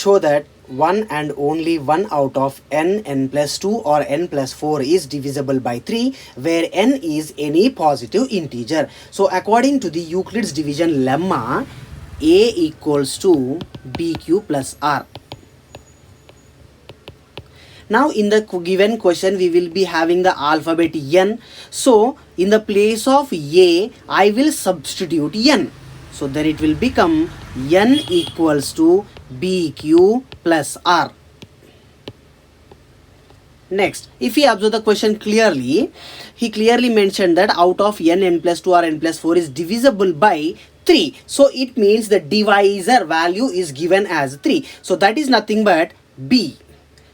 show that one and only one out of n plus 2 or n plus 4 is divisible by 3, where n is any positive integer. So according to the Euclid's division lemma, a equals to bq plus r. Now in the given question we will be having the alphabet n. So in the place of a I will substitute n. So then it will become n equals to bq plus r. Next, if we observe the question clearly, he clearly mentioned that out of n plus 2 or n plus 4 is divisible by 3. So it means the divisor value is given as 3. So that is nothing but b.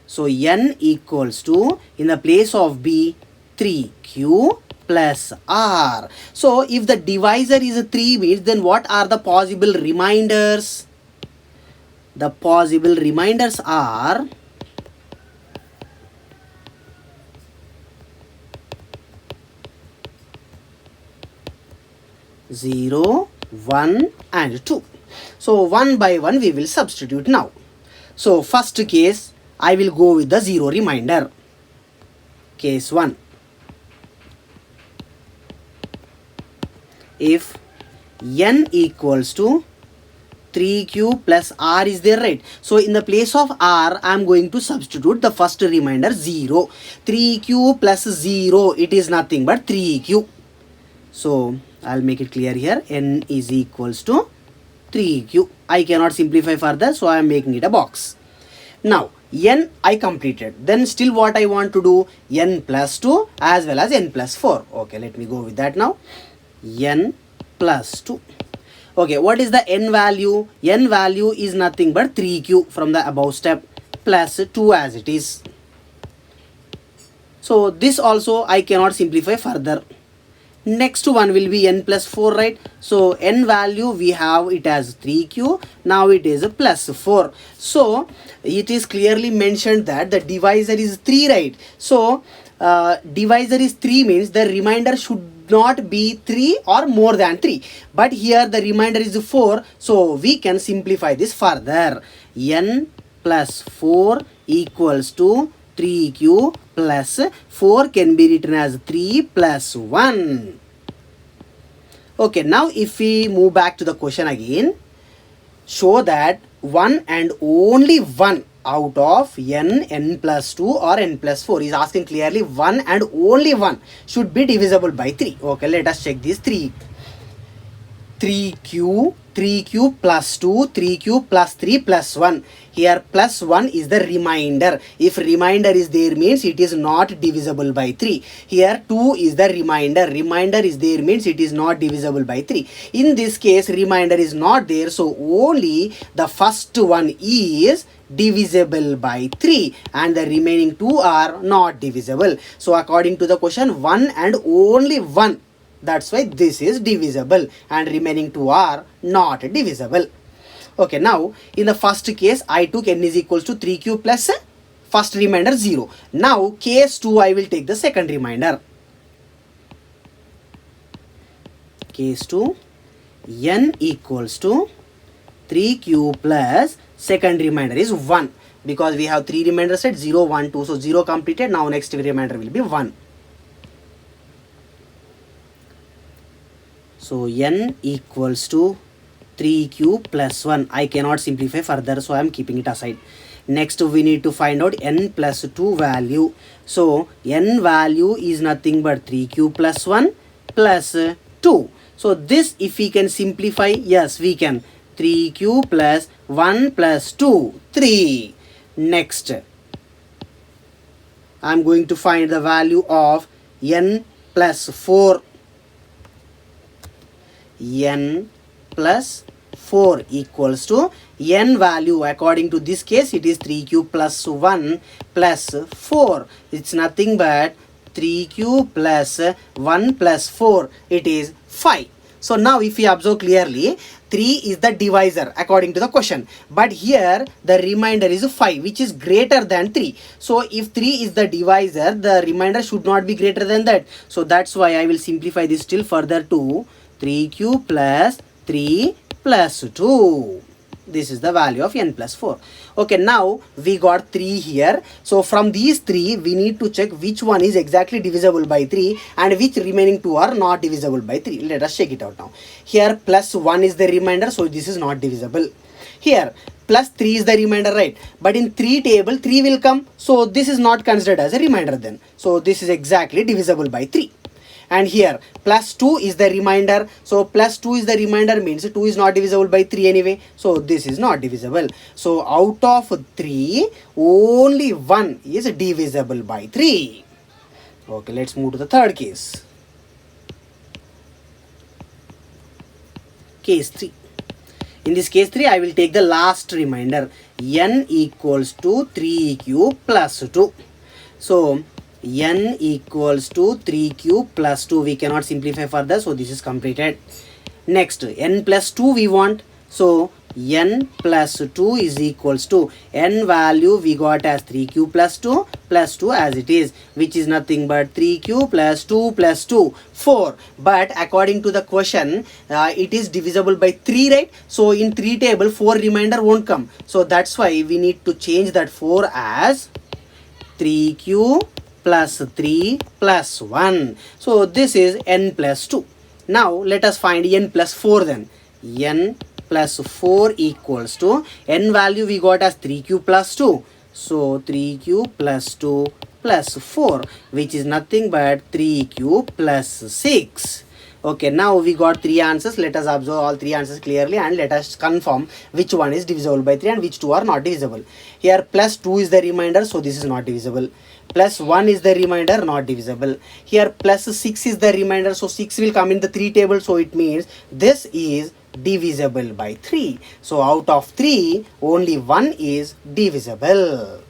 So n equals to, in the place of b, 3q plus r. So if the divisor is 3 means, then what are the possible reminders? The possible reminders are 0, 1 and 2. So one by one we will substitute now. So first case, I will go with the 0 reminder. Case 1. If n equals to 3q plus r is there, right? So in the place of r, I am going to substitute the first reminder 0. 3q plus 0, it is nothing but 3q. So I'll make it clear here. N is equals to 3q. I cannot simplify further, so I am making it a box. Now n I completed. Then still what I want to do? N plus 2 as well as n plus 4. Okay, let me go with that now. N plus 2. Okay, what is the n value? N value is nothing but 3q from the above step plus 2 as it is. So this also I cannot simplify further. Next one will be n plus 4, right? So n value we have it as 3q. Now it is a plus 4. So it is clearly mentioned that the divisor is 3, right? So divisor is 3 means the remainder should not be 3 or more than 3. But here the remainder is 4. So we can simplify this further. N plus 4 equals to 3q plus 4 can be written as 3 plus 1. Okay, now if we move back to the question again, show that one and only one out of n plus 2 or n plus 4 is asking clearly one and only one should be divisible by 3. Okay, let us check these 3q plus 2, 3q plus 3 plus 1. Here plus 1 is the remainder. If remainder is there means it is not divisible by 3. Here 2 is the remainder. Remainder is there means it is not divisible by 3. In this case remainder is not there. So only the first one is divisible by 3 and the remaining 2 are not divisible. So according to the question, one and only one. That's why this is divisible and remaining 2 are not divisible. Okay, now in the first case I took n is equals to 3q plus first remainder 0. Now case 2 I will take the second remainder. Case 2, n equals to 3q plus second remainder is 1. Because we have 3 remainder set 0, 1, 2. So 0 completed. Now next remainder will be 1. So n equals to 3q plus 1. I cannot simplify further, so I am keeping it aside. Next we need to find out n plus 2 value. So n value is nothing but 3q plus 1 plus 2. So this if we can simplify, yes we can. 3q plus 1 plus 2, 3. Next I am going to find the value of n plus 4. N plus 4 equals to n value, according to this case it is 3q plus 1 plus 4. It's nothing but 3q plus 1 plus 4. It is 5. So now if we observe clearly, 3 is the divisor according to the question. But here the remainder is 5 which is greater than 3. So if 3 is the divisor, the remainder should not be greater than that. So that's why I will simplify this still further to 3q plus 3 plus 2. This is the value of n plus 4. Okay, now we got 3 here. So from these 3, we need to check which one is exactly divisible by 3 and which remaining 2 are not divisible by 3. Let us check it out now. Here plus 1 is the remainder, so this is not divisible. Here plus 3 is the remainder, right? But in 3 table 3 will come, so this is not considered as a remainder then. So this is exactly divisible by 3. And here plus 2 is the remainder, so plus 2 is the remainder means 2 is not divisible by 3 anyway, so this is not divisible. So out of 3 only 1 is divisible by 3. Okay, let's move to the third case. Case 3. In this case 3, I will take the last remainder, n equals to 3q plus 2. So n equals to 3q plus 2. We cannot simplify further, so this is completed. Next, n plus 2 we want. So n plus 2 is equals to n value we got as 3q plus 2 as it is, which is nothing but 3q plus 2, 4. But according to the question, it is divisible by 3, right? So in 3 table 4 remainder won't come. So that's why we need to change that 4 as 3q plus 3 plus 1. So this is n plus 2. Now let us find n plus 4 then. N plus 4 equals to, n value we got as 3q plus 2. So 3q plus 2 plus 4, which is nothing but 3q plus 6. Okay, now we got 3 answers. Let us observe all 3 answers clearly and let us confirm which one is divisible by 3 and which 2 are not divisible. Here plus 2 is the remainder, so this is not divisible. Plus 1 is the remainder, not divisible. Here plus 6 is the remainder, so 6 will come in the 3 table, so it means this is divisible by 3. So out of 3, only 1 is divisible.